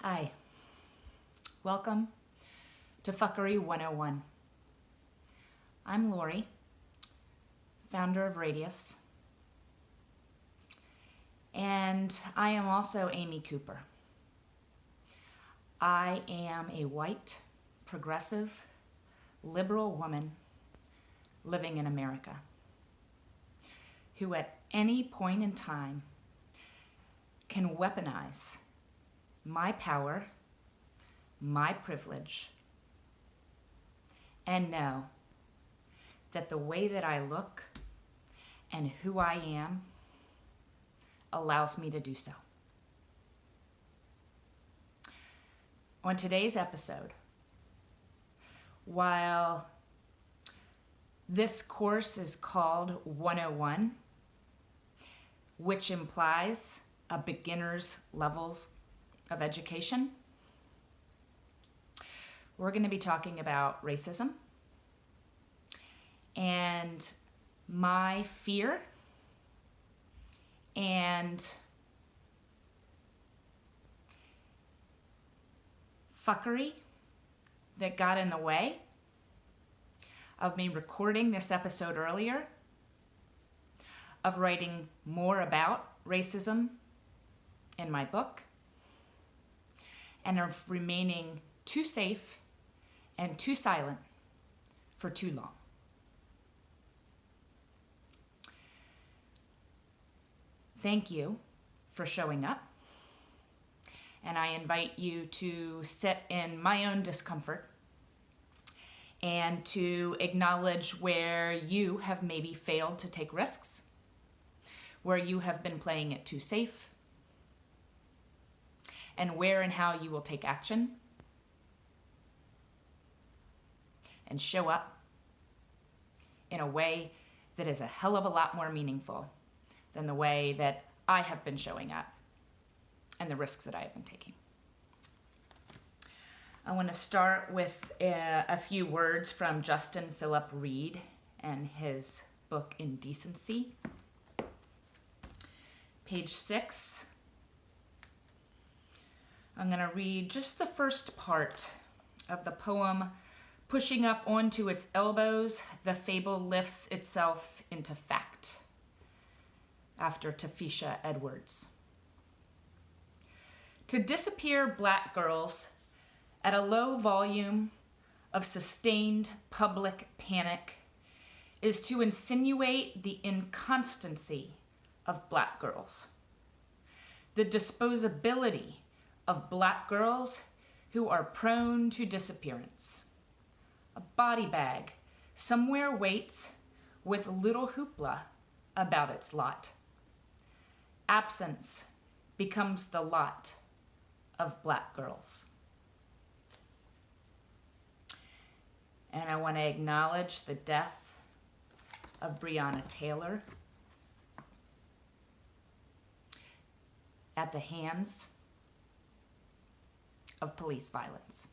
Hi, welcome to Fuckery 101. I'm Lori, founder of Radius, and I am also Amy Cooper. I am a white, progressive, liberal woman living in America who at any point in time can weaponize my power, my privilege, and know that the way that I look and who I am allows me to do so. On today's episode, while this course is called 101, which implies a beginner's level of education, we're going to be talking about racism and my fear and fuckery that got in the way of me recording this episode earlier, of writing more about racism in my book, and of remaining too safe and too silent for too long. Thank you for showing up, and I invite you to sit in my own discomfort and to acknowledge where you have maybe failed to take risks, where you have been playing it too safe, and where and how you will take action and show up in a way that is a hell of a lot more meaningful than the way that I have been showing up and the risks that I have been taking. I want to start with a few words from Justin Phillip Reed and his book Indecency. Page 6. I'm going to read just the first part of the poem, Pushing Up Onto Its Elbows, the Fable Lifts Itself into Fact, after Tafisha Edwards. To disappear black girls at a low volume of sustained public panic is to insinuate the inconstancy of black girls, the disposability of black girls who are prone to disappearance. A body bag somewhere waits with little hoopla about its lot. Absence becomes the lot of black girls. And I want to acknowledge the death of Breonna Taylor at the hands of police violence.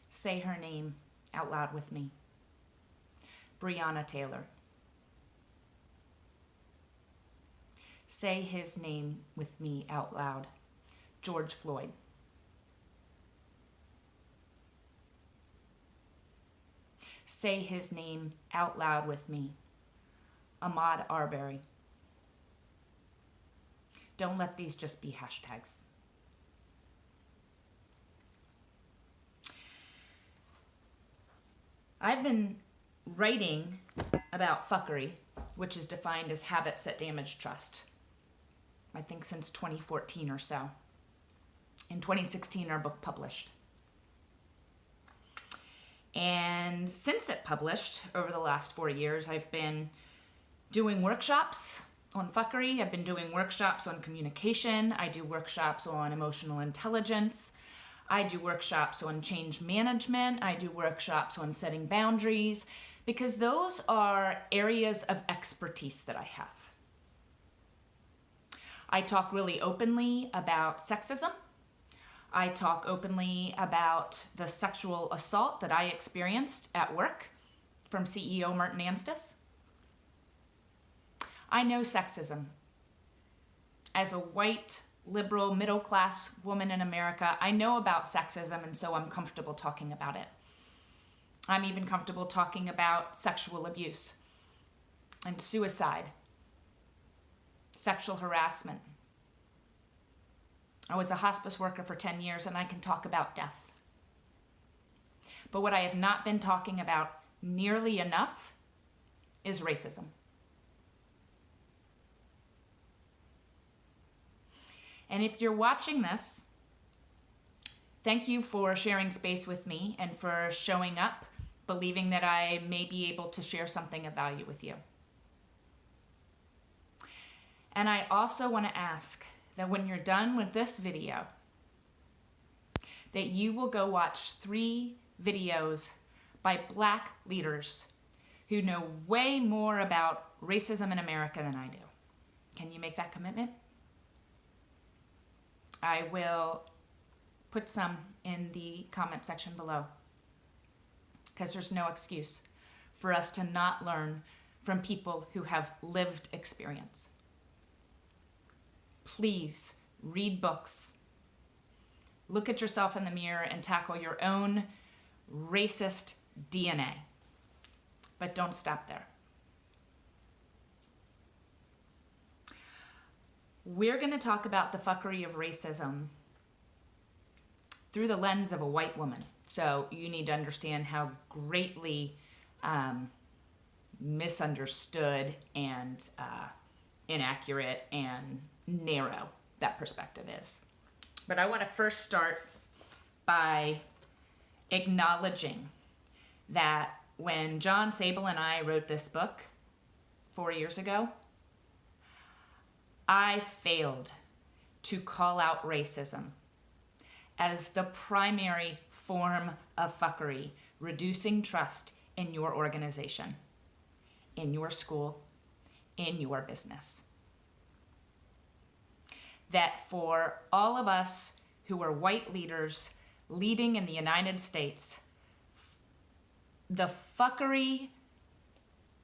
Say her name out loud with me. Breonna Taylor. Say his name with me out loud. George Floyd. Say his name out loud with me. Ahmaud Arbery. Don't let these just be hashtags. I've been writing about fuckery, which is defined as habits that damage trust, I think since 2014 or so. In 2016, our book published. And since it published, over the last 4 years, I've been doing workshops on fuckery. I've been doing workshops on communication. I do workshops on emotional intelligence. I do workshops on change management. I do workshops on setting boundaries, because those are areas of expertise that I have. I talk really openly about sexism. I talk openly about the sexual assault that I experienced at work from CEO Martin Anstis. I know sexism. As a white, liberal, middle-class woman in America, I know about sexism, and so I'm comfortable talking about it. I'm even comfortable talking about sexual abuse and suicide, sexual harassment. I was a hospice worker for 10 years, and I can talk about death. But what I have not been talking about nearly enough is racism. And if you're watching this, thank you for sharing space with me and for showing up, believing that I may be able to share something of value with you. And I also want to ask that when you're done with this video, that you will go watch 3 videos by Black leaders who know way more about racism in America than I do. Can you make that commitment? I will put some in the comment section below, because there's no excuse for us to not learn from people who have lived experience. Please read books. Look at yourself in the mirror and tackle your own racist DNA. But don't stop there. We're going to talk about the fuckery of racism through the lens of a white woman. So you need to understand how greatly misunderstood and inaccurate and narrow that perspective is. But I want to first start by acknowledging that when John Sable and I wrote this book 4 years ago, I failed to call out racism as the primary form of fuckery, reducing trust in your organization, in your school, in your business. That for all of us who are white leaders leading in the United States, the fuckery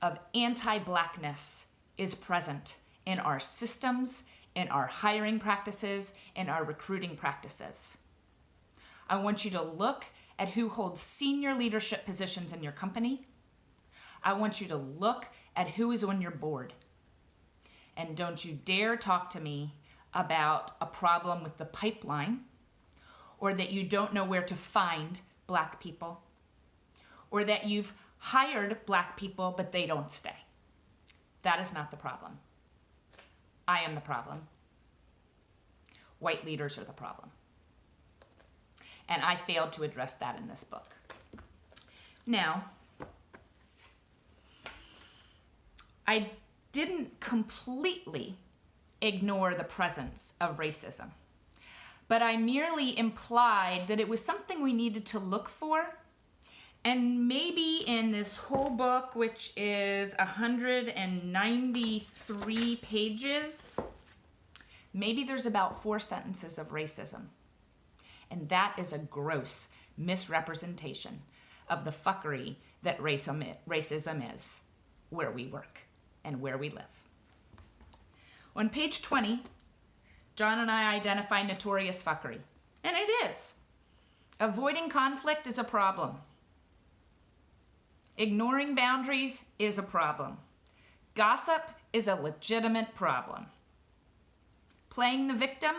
of anti-Blackness is present in our systems, in our hiring practices, in our recruiting practices. I want you to look at who holds senior leadership positions in your company. I want you to look at who is on your board. And don't you dare talk to me about a problem with the pipeline, or that you don't know where to find Black people, or that you've hired Black people but they don't stay. That is not the problem. I am the problem. White leaders are the problem. And I failed to address that in this book. Now, I didn't completely ignore the presence of racism, but I merely implied that it was something we needed to look for. And maybe in this whole book, which is 193 pages, maybe there's about 4 sentences of racism. And that is a gross misrepresentation of the fuckery that racism is where we work and where we live. On page 20, John and I identify notorious fuckery. And it is. Avoiding conflict is a problem. Ignoring boundaries is a problem. Gossip is a legitimate problem. Playing the victim,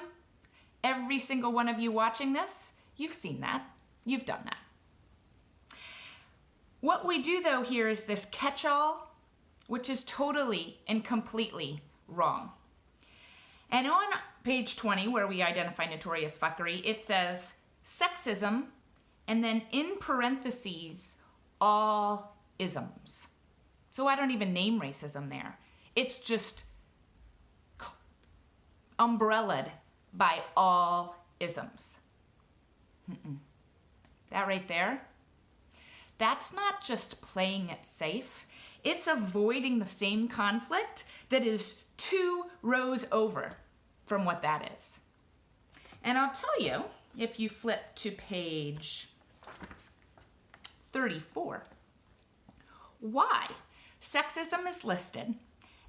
every single one of you watching this, you've seen that. You've done that. What we do, though, here is this catch-all, which is totally and completely wrong. And on page 20, where we identify notorious fuckery, it says sexism, and then in parentheses, all isms. So I don't even name racism there. It's just umbrellaed by all isms. That right there, that's not just playing it safe. It's avoiding the same conflict that is 2 rows over from what that is. And I'll tell you, if you flip to page 34, why sexism is listed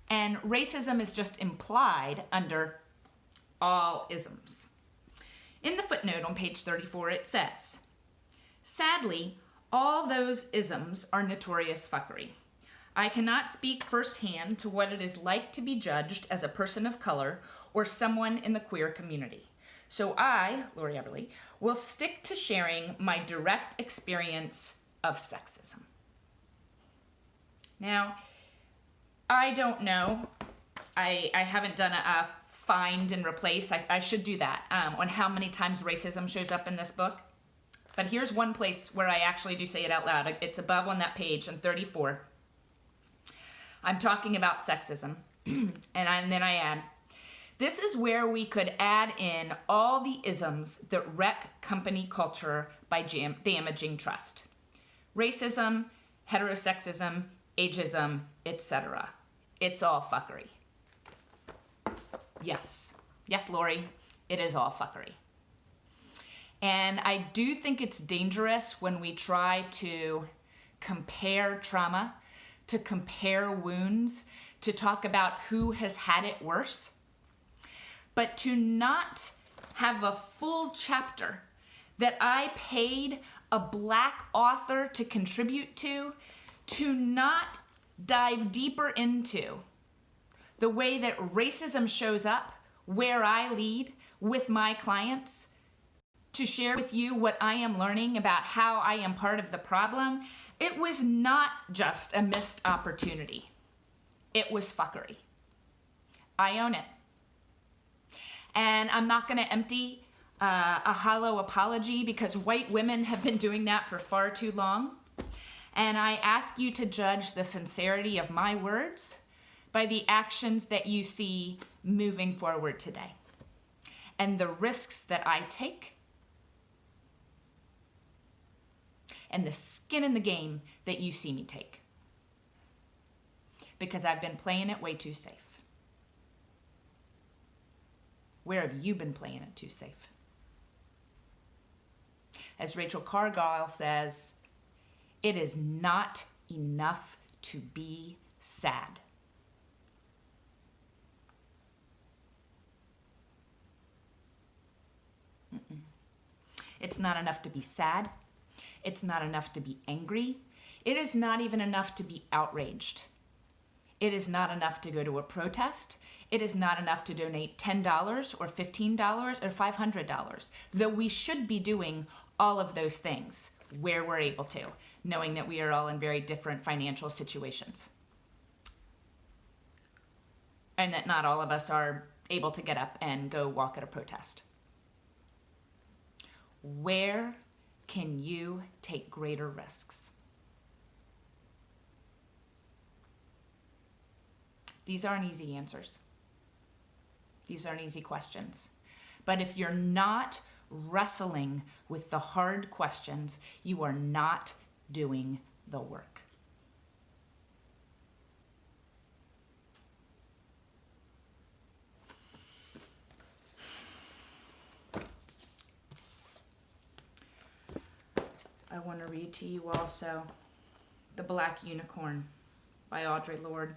And racism is just implied under all isms. In the footnote on page 34, it says, sadly, all those isms are notorious fuckery. I cannot speak firsthand to what it is like to be judged as a person of color or someone in the queer community. So I, Lori Eberly, will stick to sharing my direct experience of sexism. Now, I don't know. I haven't done a find and replace. I should do that on how many times racism shows up in this book. But here's one place where I actually do say it out loud. It's above on that page on 34. I'm talking about sexism. and then I add, this is where we could add in all the isms that wreck company culture by damaging trust. Racism, heterosexism, ageism, etc. It's all fuckery. Yes, Lori, it is all fuckery. And I do think it's dangerous when we try to compare trauma, to compare wounds, to talk about who has had it worse, but to not have a full chapter that I paid a Black author to contribute to not dive deeper into the way that racism shows up where I lead with my clients, to share with you what I am learning about how I am part of the problem. It was not just a missed opportunity. It was fuckery. I own it. And I'm not going to empty a hollow apology because white women have been doing that for far too long. And I ask you to judge the sincerity of my words by the actions that you see moving forward today and the risks that I take and the skin in the game that you see me take, because I've been playing it way too safe. Where have you been playing it too safe? As Rachel Cargyle says, it is not enough to be sad. It's not enough to be sad. It's not enough to be angry. It is not even enough to be outraged. It is not enough to go to a protest. It is not enough to donate $10 or $15 or $500, though we should be doing all of those things where we're able to, knowing that we are all in very different financial situations. And that not all of us are able to get up and go walk at a protest. Where can you take greater risks? These aren't easy answers. These aren't easy questions. But if you're not wrestling with the hard questions, you are not doing the work. I want to read to you also The Black Unicorn by Audre Lorde.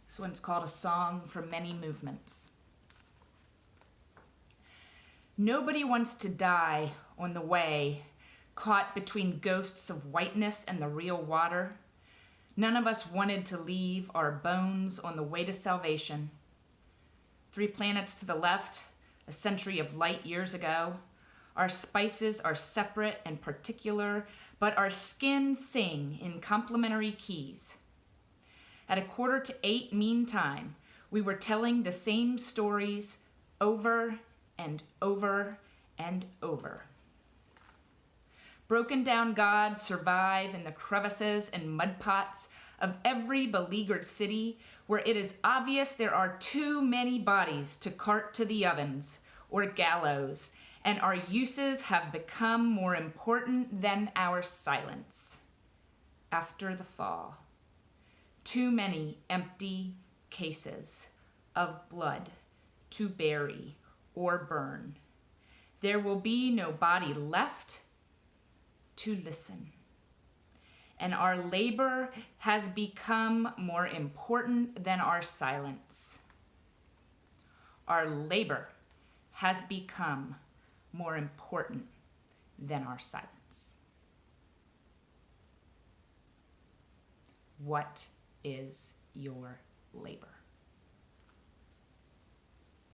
This one's called A Song for Many Movements. Nobody wants to die on the way, caught between ghosts of whiteness and the real water. None of us wanted to leave our bones on the way to salvation. 3 planets to the left, a century of light years ago. Our spices are separate and particular, but our skins sing in complementary keys. At 7:45 meantime, we were telling the same stories over and over and over. Broken down gods survive in the crevices and mud pots of every beleaguered city where it is obvious there are too many bodies to cart to the ovens or gallows, and our uses have become more important than our silence. After the fall, too many empty cases of blood to bury or burn. There will be no body left to listen. and our labor has become more important than our silence. Our labor has become more important than our silence. What is your labor?